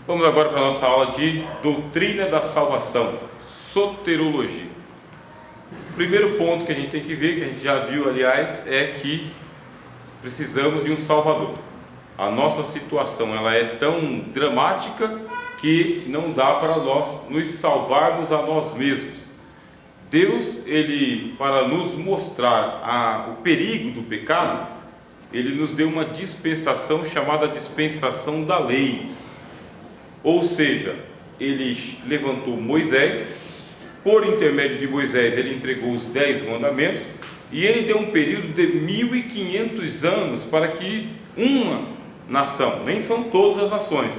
Vamos agora para a nossa aula de doutrina da salvação, soterologia. O primeiro ponto que a gente tem que ver, que a gente já viu, aliás, é que precisamos de um Salvador. A nossa situação ela é tão dramática que não dá para nós nos salvarmos a nós mesmos. Deus, ele, para nos mostrar o perigo do pecado, ele nos deu uma dispensação chamada dispensação da lei. Ou seja, ele levantou Moisés, por intermédio de Moisés ele entregou os 10 mandamentos, e ele deu um período de 1500 anos para que uma nação, nem são todas as nações,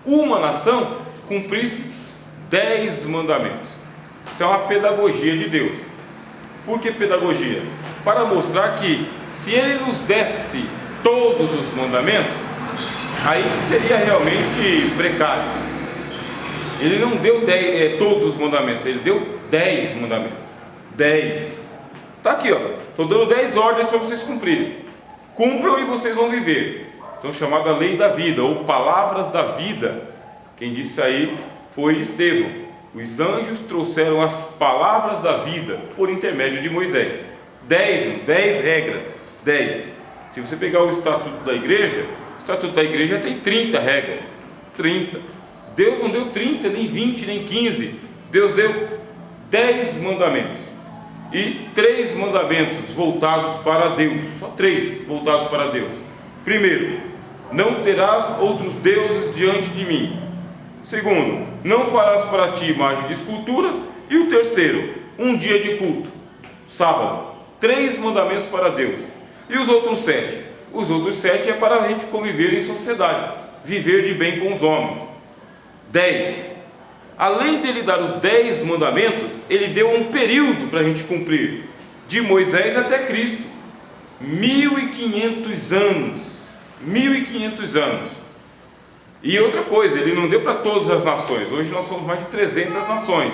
uma nação cumprisse 10 mandamentos. Isso é uma pedagogia de Deus. Por que pedagogia? Para mostrar que se ele nos desse todos os mandamentos, aí seria realmente precário. Ele não deu todos os mandamentos, ele deu 10 mandamentos. 10. Está aqui, ó. Estou dando 10 ordens para vocês cumprirem. Cumpram e vocês vão viver. São chamadas lei da vida, ou palavras da vida. Quem disse aí foi Estevão. Os anjos trouxeram as palavras da vida por intermédio de Moisés. 10 regras. 10. Se você pegar o estatuto da igreja tem 30 regras. 30. Deus não deu 30, nem 20, nem 15. Deus deu 10 mandamentos. E 3 mandamentos voltados para Deus. Só 3 voltados para Deus. Primeiro, não terás outros deuses diante de mim. Segundo, não farás para ti imagem de escultura. E o terceiro, um dia de culto, sábado. 3 mandamentos para Deus. E os outros 7? Os outros 7 é para a gente conviver em sociedade, viver de bem com os homens. 10. Além dele dar os 10 mandamentos, ele deu um período para a gente cumprir, de Moisés até Cristo, 1500 anos. 1500 anos. E outra coisa, ele não deu para todas as nações. Hoje nós somos mais de 300 nações.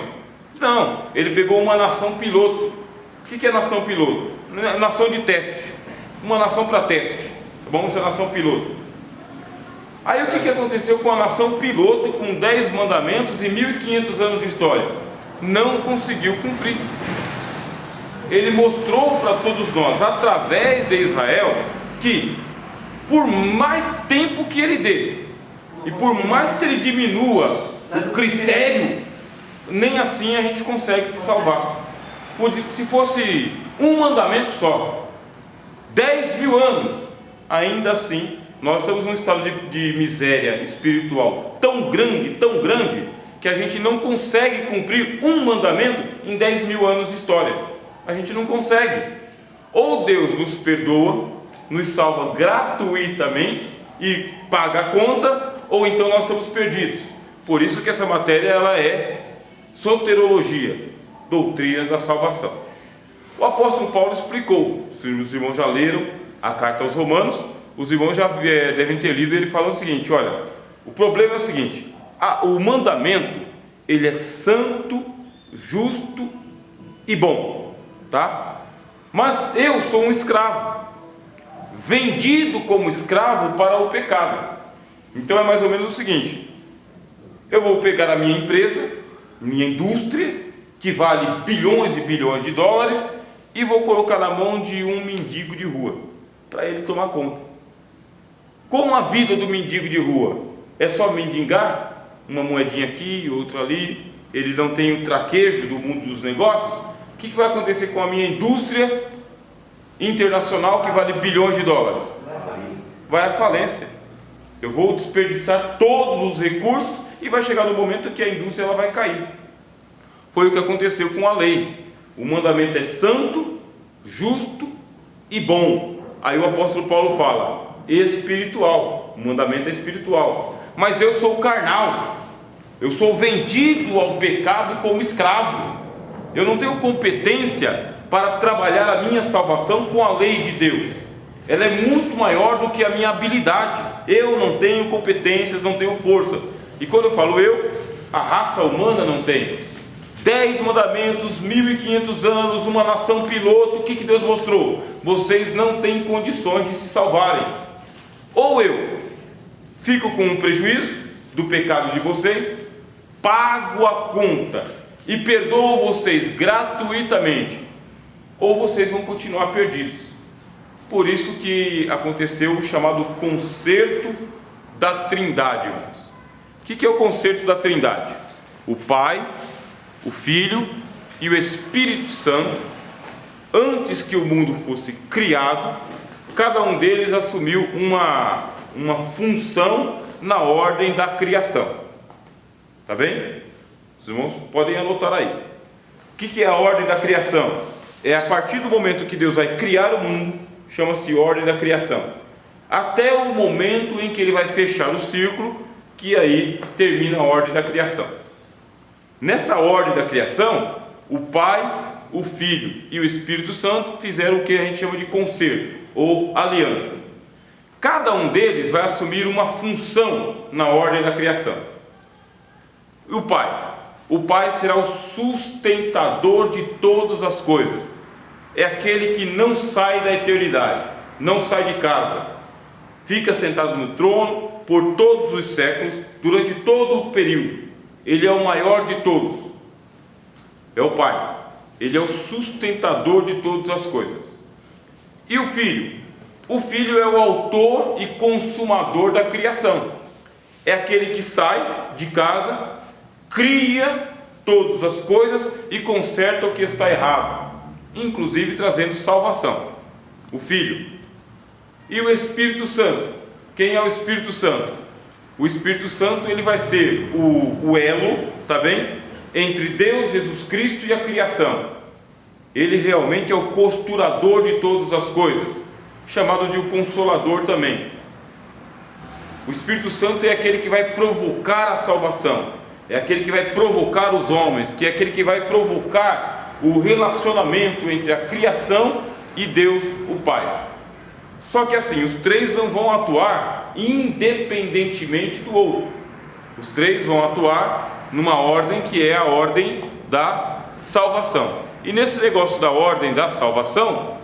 Não, ele pegou uma nação piloto. O que é nação piloto? Nação de teste. Uma nação para teste. Vamos ser nação piloto. Aí o que aconteceu com a nação piloto, com 10 mandamentos e 1500 anos de história? Não conseguiu cumprir. Ele mostrou para todos nós, através de Israel, que por mais tempo que ele dê, e por mais que ele diminua o critério, nem assim a gente consegue se salvar. Se fosse um mandamento só, 10.000 anos, ainda assim nós estamos num estado de miséria espiritual tão grande, que a gente não consegue cumprir um mandamento em 10.000 anos de história. A gente não consegue. Ou Deus nos perdoa, nos salva gratuitamente e paga a conta, ou então nós estamos perdidos. Por isso que essa matéria ela é soterologia, doutrina da salvação. O apóstolo Paulo explicou, os irmãos já leram a carta aos Romanos, os irmãos já devem ter lido. Ele fala o seguinte: olha, o problema é o seguinte, o mandamento ele é santo, justo e bom, tá? Mas eu sou um escravo, vendido como escravo para o pecado. Então é mais ou menos o seguinte: eu vou pegar a minha empresa, minha indústria, que vale bilhões e bilhões de dólares, e vou colocar na mão de um mendigo de rua, para ele tomar conta. Como a vida do mendigo de rua é só mendigar, uma moedinha aqui, outra ali, ele não tem o traquejo do mundo dos negócios, o que vai acontecer com a minha indústria internacional que vale bilhões de dólares? Vai à falência. Eu vou desperdiçar todos os recursos e vai chegar no momento que a indústria ela vai cair. Foi o que aconteceu com a lei. O mandamento é santo, justo e bom. Aí o apóstolo Paulo fala, espiritual. O mandamento é espiritual. Mas eu sou carnal. Eu sou vendido ao pecado como escravo. Eu não tenho competência para trabalhar a minha salvação com a lei de Deus. Ela é muito maior do que a minha habilidade. Eu não tenho competências, não tenho força. E quando eu falo eu, a raça humana não tem. 10 mandamentos, 1500 anos, uma nação piloto. O que Deus mostrou? Vocês não têm condições de se salvarem. Ou eu fico com um prejuízo do pecado de vocês, pago a conta e perdoo vocês gratuitamente, ou vocês vão continuar perdidos. Por isso que aconteceu o chamado concerto da Trindade, irmãos. O que é o concerto da Trindade? O Pai, o Filho e o Espírito Santo, antes que o mundo fosse criado, cada um deles assumiu uma função na ordem da criação. Tá bem? Os irmãos podem anotar aí. O que é a ordem da criação? É a partir do momento que Deus vai criar o mundo, chama-se ordem da criação, até o momento em que Ele vai fechar o círculo, que aí termina a ordem da criação. Nessa ordem da criação, o Pai, o Filho e o Espírito Santo fizeram o que a gente chama de concerto ou aliança. Cada um deles vai assumir uma função na ordem da criação. E o Pai será o sustentador de todas as coisas. É aquele que não sai da eternidade, não sai de casa, fica sentado no trono por todos os séculos, durante todo o período. Ele é o maior de todos, é o Pai. Ele é o sustentador de todas as coisas. E o Filho? O Filho é o autor e consumador da criação. É aquele que sai de casa, cria todas as coisas e conserta o que está errado, inclusive trazendo salvação. O Filho. E o Espírito Santo? Quem é o Espírito Santo? O Espírito Santo, ele vai ser o elo, tá bem? Entre Deus, Jesus Cristo e a criação. Ele realmente é o costurador de todas as coisas, chamado de o Consolador também. O Espírito Santo é aquele que vai provocar a salvação, é aquele que vai provocar os homens, que é aquele que vai provocar o relacionamento entre a criação e Deus, o Pai. Só que assim, os três não vão atuar independentemente do outro. Os três vão atuar numa ordem que é a ordem da salvação. E nesse negócio da ordem da salvação,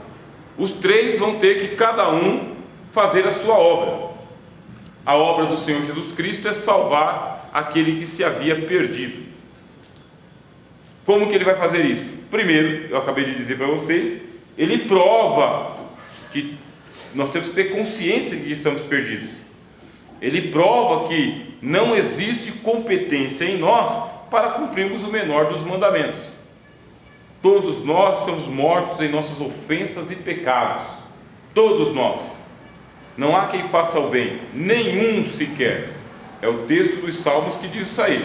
os três vão ter que cada um fazer a sua obra. A obra do Senhor Jesus Cristo é salvar aquele que se havia perdido. Como que ele vai fazer isso? Primeiro, eu acabei de dizer para vocês, ele prova que nós temos que ter consciência de que estamos perdidos. Ele prova que não existe competência em nós para cumprirmos o menor dos mandamentos. Todos nós estamos mortos em nossas ofensas e pecados. Todos nós. Não há quem faça o bem, nenhum sequer. É o texto dos Salmos que diz isso aí.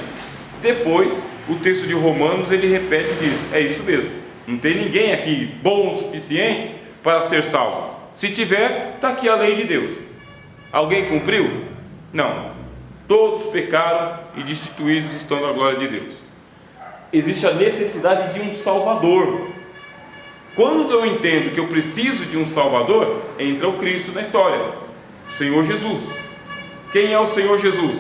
Depois, o texto de Romanos, ele repete e diz: é isso mesmo, não tem ninguém aqui bom o suficiente para ser salvo. Se tiver, está aqui a lei de Deus. Alguém cumpriu? Não. Todos pecaram e destituídos estão da glória de Deus. Existe a necessidade de um Salvador. Quando eu entendo que eu preciso de um Salvador, entra o Cristo na história, o Senhor Jesus. Quem é o Senhor Jesus?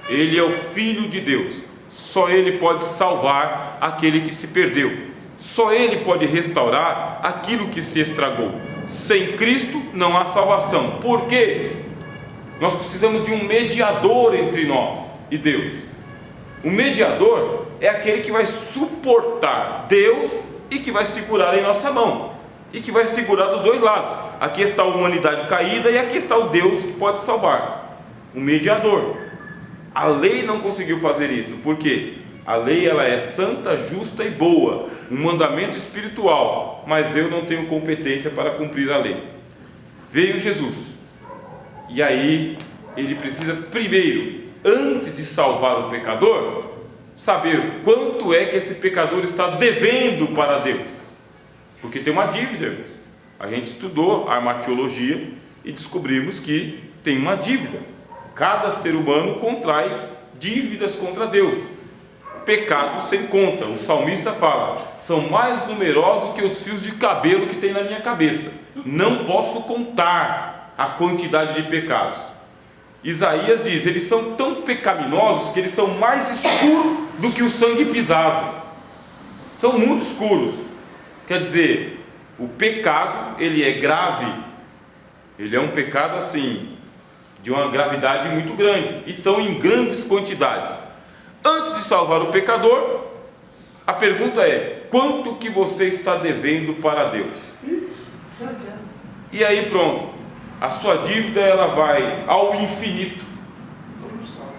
Ele é o Filho de Deus. Só Ele pode salvar aquele que se perdeu. Só Ele pode restaurar aquilo que se estragou. Sem Cristo não há salvação. Por quê? Nós precisamos de um mediador entre nós e Deus. O mediador é aquele que vai suportar Deus e que vai segurar em nossa mão, e que vai segurar dos dois lados. Aqui está a humanidade caída e aqui está o Deus que pode salvar. O mediador. A lei não conseguiu fazer isso. Por quê? A lei, ela é santa, justa e boa, um mandamento espiritual, mas eu não tenho competência para cumprir a lei. Veio Jesus, e aí ele precisa primeiro, antes de salvar o pecador, saber quanto é que esse pecador está devendo para Deus, porque tem uma dívida, irmãos. A gente estudou a armatiologia e descobrimos que tem uma dívida. Cada ser humano contrai dívidas contra Deus, pecados sem conta. O salmista fala: são mais numerosos do que os fios de cabelo que tem na minha cabeça, não posso contar a quantidade de pecados. Isaías diz: eles são tão pecaminosos que eles são mais escuros do que o sangue pisado. São muito escuros. Quer dizer, o pecado, ele é grave. Ele é um pecado assim, de uma gravidade muito grande, e são em grandes quantidades. Antes de salvar o pecador, a pergunta é: quanto que você está devendo para Deus? E aí pronto, a sua dívida ela vai ao infinito.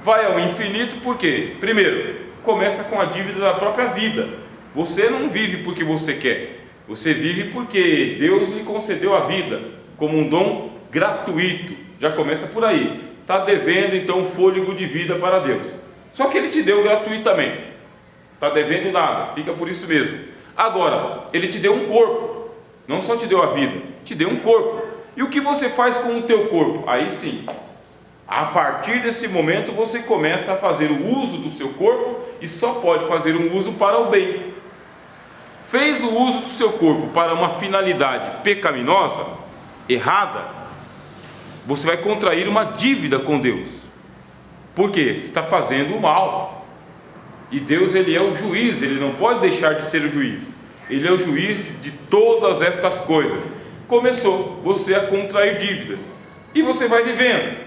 Vai ao infinito porque, primeiro, começa com a dívida da própria vida. Você não vive porque você quer, você vive porque Deus lhe concedeu a vida como um dom gratuito. Já começa por aí. Está devendo então fôlego de vida para Deus. Só que Ele te deu gratuitamente. Está devendo nada, fica por isso mesmo. Agora, Ele te deu um corpo. Não só te deu a vida, te deu um corpo. E o que você faz com o teu corpo? Aí sim, a partir desse momento você começa a fazer o uso do seu corpo, e só pode fazer um uso para o bem. Fez o uso do seu corpo para uma finalidade pecaminosa, errada, você vai contrair uma dívida com Deus. Por quê? Você está fazendo o mal. E Deus, Ele é o juiz, Ele não pode deixar de ser o juiz. Ele é o juiz de todas estas coisas. Começou você a contrair dívidas, e você vai vivendo,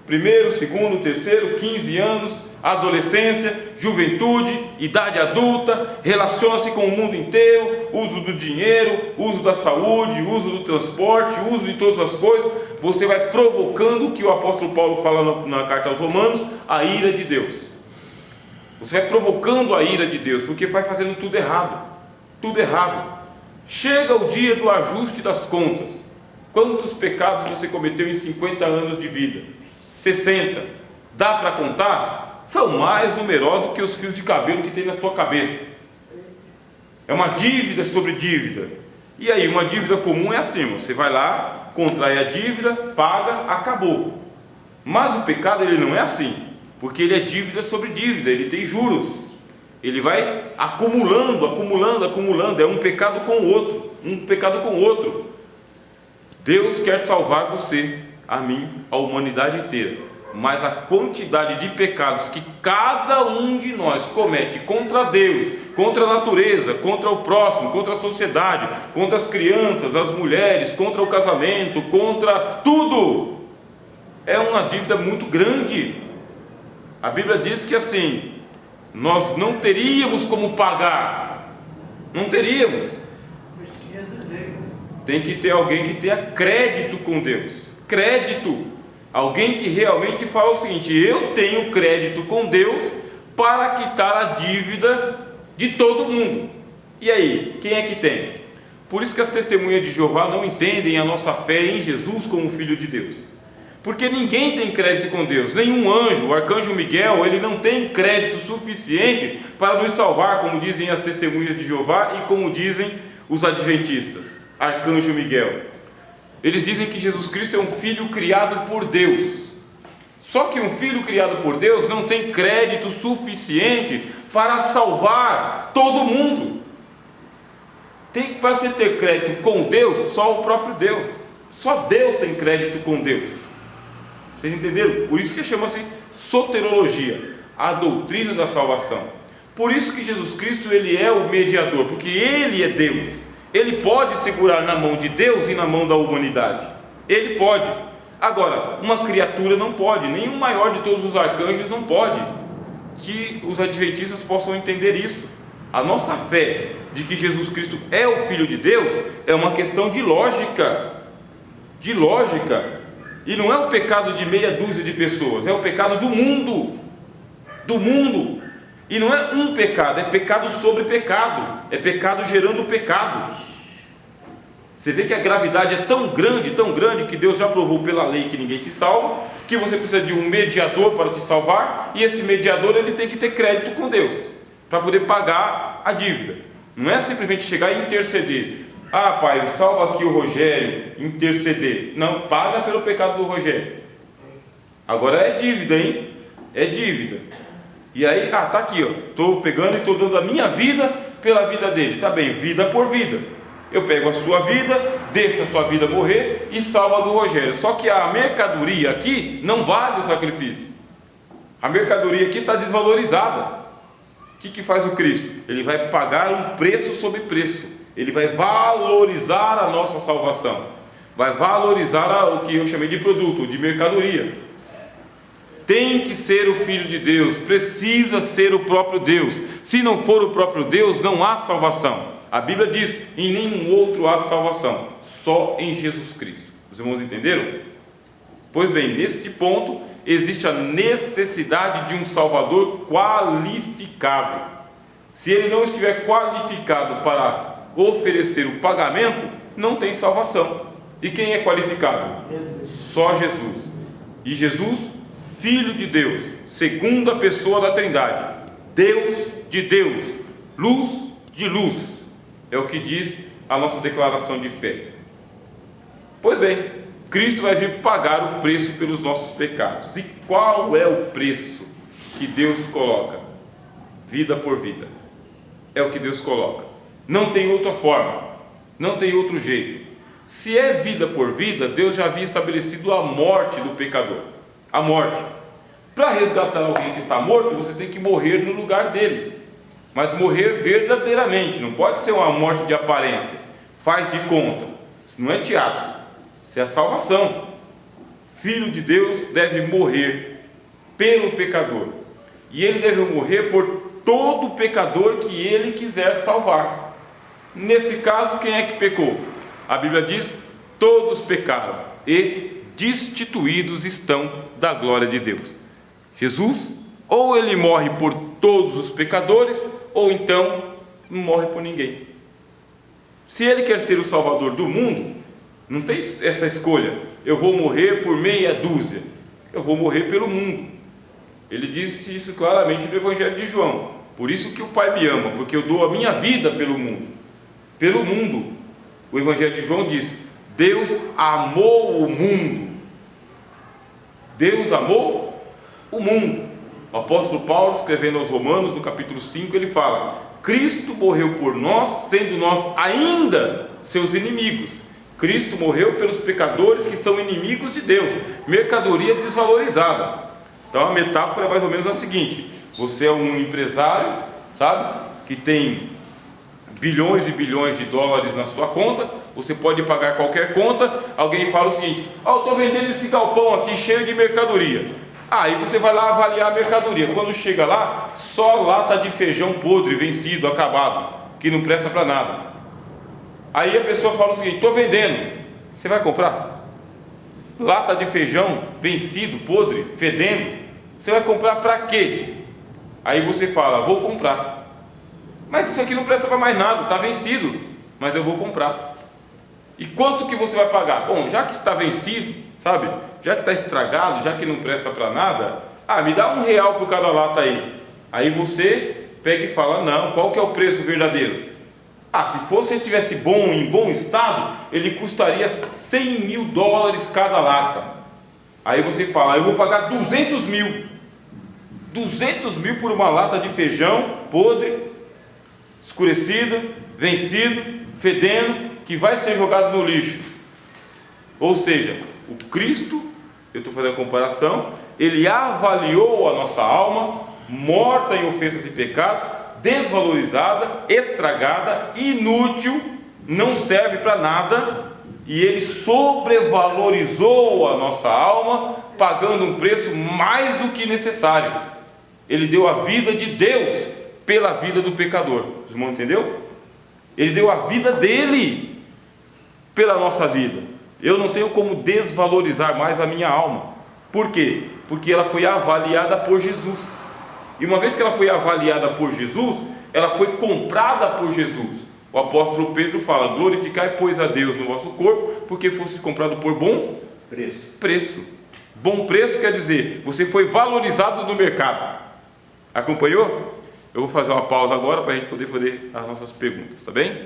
primeiro, segundo, terceiro, 15 anos, adolescência, juventude, idade adulta, relaciona-se com o mundo inteiro, uso do dinheiro, uso da saúde, uso do transporte, uso de todas as coisas. Você vai provocando o que o apóstolo Paulo fala na carta aos Romanos, a ira de Deus. Você vai provocando a ira de Deus, porque vai fazendo tudo errado. Tudo errado. Chega o dia do ajuste das contas. Quantos pecados você cometeu em 50 anos de vida? 60. Dá para contar? São mais numerosos que os fios de cabelo que tem na tua cabeça. É uma dívida sobre dívida. E aí, uma dívida comum é assim: você vai lá, contrai a dívida, paga, acabou. Mas o pecado, ele não é assim, porque ele é dívida sobre dívida, ele tem juros. Ele vai acumulando, acumulando, acumulando. É um pecado com o outro, um pecado com o outro. Deus quer salvar você, a mim, a humanidade inteira. Mas a quantidade de pecados que cada um de nós comete contra Deus, contra a natureza, contra o próximo, contra a sociedade, contra as crianças, as mulheres, contra o casamento, contra tudo, é uma dívida muito grande. A Bíblia diz que assim, nós não teríamos como pagar. Não teríamos. Tem que ter alguém que tenha crédito com Deus. Crédito. Alguém que realmente fala o seguinte: eu tenho crédito com Deus para quitar a dívida de todo mundo. E aí, quem é que tem? Por isso que as testemunhas de Jeová não entendem a nossa fé em Jesus como Filho de Deus. Porque ninguém tem crédito com Deus, nenhum anjo. O arcanjo Miguel, ele não tem crédito suficiente para nos salvar, como dizem as testemunhas de Jeová e como dizem os adventistas. Arcanjo Miguel, eles dizem que Jesus Cristo é um filho criado por Deus. Só que um filho criado por Deus não tem crédito suficiente para salvar todo mundo. Para você ter crédito com Deus, só o próprio Deus. Só Deus tem crédito com Deus. Vocês entenderam? Por isso que chama-se soterologia, a doutrina da salvação. Por isso que Jesus Cristo, ele é o mediador, porque ele é Deus. Ele pode segurar na mão de Deus e na mão da humanidade. Ele pode. Agora, uma criatura não pode, nem o maior de todos os arcanjos não pode. Que os adventistas possam entender isso. A nossa fé de que Jesus Cristo é o Filho de Deus é uma questão de lógica. De lógica. E não é o pecado de meia dúzia de pessoas, é o pecado do mundo. Do mundo. E não é um pecado, é pecado sobre pecado. É pecado gerando pecado. Você vê que a gravidade é tão grande que Deus já provou pela lei que ninguém se salva, que você precisa de um mediador para te salvar, e esse mediador, ele tem que ter crédito com Deus para poder pagar a dívida. Não é simplesmente chegar e interceder. Ah, pai, salva aqui o Rogério, interceder. Não, paga pelo pecado do Rogério. Agora é dívida, hein? É dívida. E aí, tá aqui, ó, estou pegando e estou dando a minha vida pela vida dele. Tá bem, vida por vida. Eu pego a sua vida, deixo a sua vida morrer e salvo a do Rogério. Só que a mercadoria aqui não vale o sacrifício. A mercadoria aqui está desvalorizada. O que faz o Cristo? Ele vai pagar um preço sobre preço. Ele vai valorizar a nossa salvação. Vai valorizar o que eu chamei de produto, de mercadoria. tem que ser o Filho de Deus, precisa ser o próprio Deus. Se não for o próprio Deus, não há salvação. A Bíblia diz: em nenhum outro há salvação, só em Jesus Cristo. Os irmãos entenderam? Pois bem, neste ponto existe a necessidade de um Salvador qualificado. Se ele não estiver qualificado para oferecer o pagamento, não tem salvação. E quem é qualificado? Só Jesus. E Jesus, Filho de Deus, segunda pessoa da Trindade, Deus de Deus, luz de luz, é o que diz a nossa declaração de fé. Pois bem, Cristo vai vir pagar o preço pelos nossos pecados. E qual é o preço que Deus coloca? Vida por vida. É o que Deus coloca. Não tem outra forma, não tem outro jeito. Se é vida por vida, Deus já havia estabelecido a morte do pecador. A morte. Para resgatar alguém que está morto, você tem que morrer no lugar dele. Mas morrer verdadeiramente, não pode ser uma morte de aparência. Faz de conta. Isso não é teatro. Isso é a salvação. Filho de Deus deve morrer pelo pecador. E ele deve morrer por todo pecador que ele quiser salvar. Nesse caso, quem é que pecou? A Bíblia diz: todos pecaram e destituídos estão da glória de Deus. Jesus, ou ele morre por todos os pecadores, ou então não morre por ninguém. Se ele quer ser o Salvador do mundo, não tem essa escolha: eu vou morrer por meia dúzia, eu vou morrer pelo mundo. Ele disse isso claramente no Evangelho de João: por isso que o Pai me ama, porque eu dou a minha vida pelo mundo. Pelo mundo. O Evangelho de João diz: Deus amou o mundo. Deus amou o mundo. O apóstolo Paulo, escrevendo aos Romanos, no capítulo 5, ele fala: Cristo morreu por nós, sendo nós ainda seus inimigos. Cristo morreu pelos pecadores que são inimigos de Deus. Mercadoria desvalorizada. Então a metáfora é mais ou menos a seguinte: você é um empresário, sabe, que tem bilhões e bilhões de dólares na sua conta, você pode pagar qualquer conta. Alguém fala o seguinte: eu estou vendendo esse galpão aqui cheio de mercadoria. Aí você vai lá avaliar a mercadoria. Quando chega lá, só lata de feijão podre, vencido, acabado, que não presta para nada. Aí a pessoa fala o seguinte: estou vendendo. Você vai comprar? Lata de feijão vencido, podre, fedendo. Você vai comprar para quê? Aí você fala: vou comprar. Mas isso aqui não presta para mais nada, está vencido, mas eu vou comprar. E quanto que você vai pagar? Bom, já que está vencido, sabe, já que está estragado, já que não presta para nada, me dá R$1 por cada lata aí. Aí você pega e fala: não, qual que é o preço verdadeiro? Se fosse, ele tivesse em bom estado, ele custaria $100.000 cada lata. Aí você fala: eu vou pagar 200 mil. 200 mil por uma lata de feijão podre, escurecido, vencido, fedendo, que vai ser jogado no lixo. Ou seja, o Cristo, eu estou fazendo a comparação, ele avaliou a nossa alma, morta em ofensas e pecados, desvalorizada, estragada, inútil, não serve para nada, e ele sobrevalorizou a nossa alma, pagando um preço mais do que necessário. Ele deu a vida de Deus pela vida do pecador. Os irmãos entendeu? Ele deu a vida dele pela nossa vida. Eu não tenho como desvalorizar mais a minha alma. Por quê? Porque ela foi avaliada por Jesus. E uma vez que ela foi avaliada por Jesus, ela foi comprada por Jesus. O apóstolo Pedro fala: glorificai, pois, a Deus no vosso corpo, porque fosse comprado por bom preço. Bom preço quer dizer, você foi valorizado no mercado. Acompanhou? Eu vou fazer uma pausa agora para a gente poder fazer as nossas perguntas, tá bem?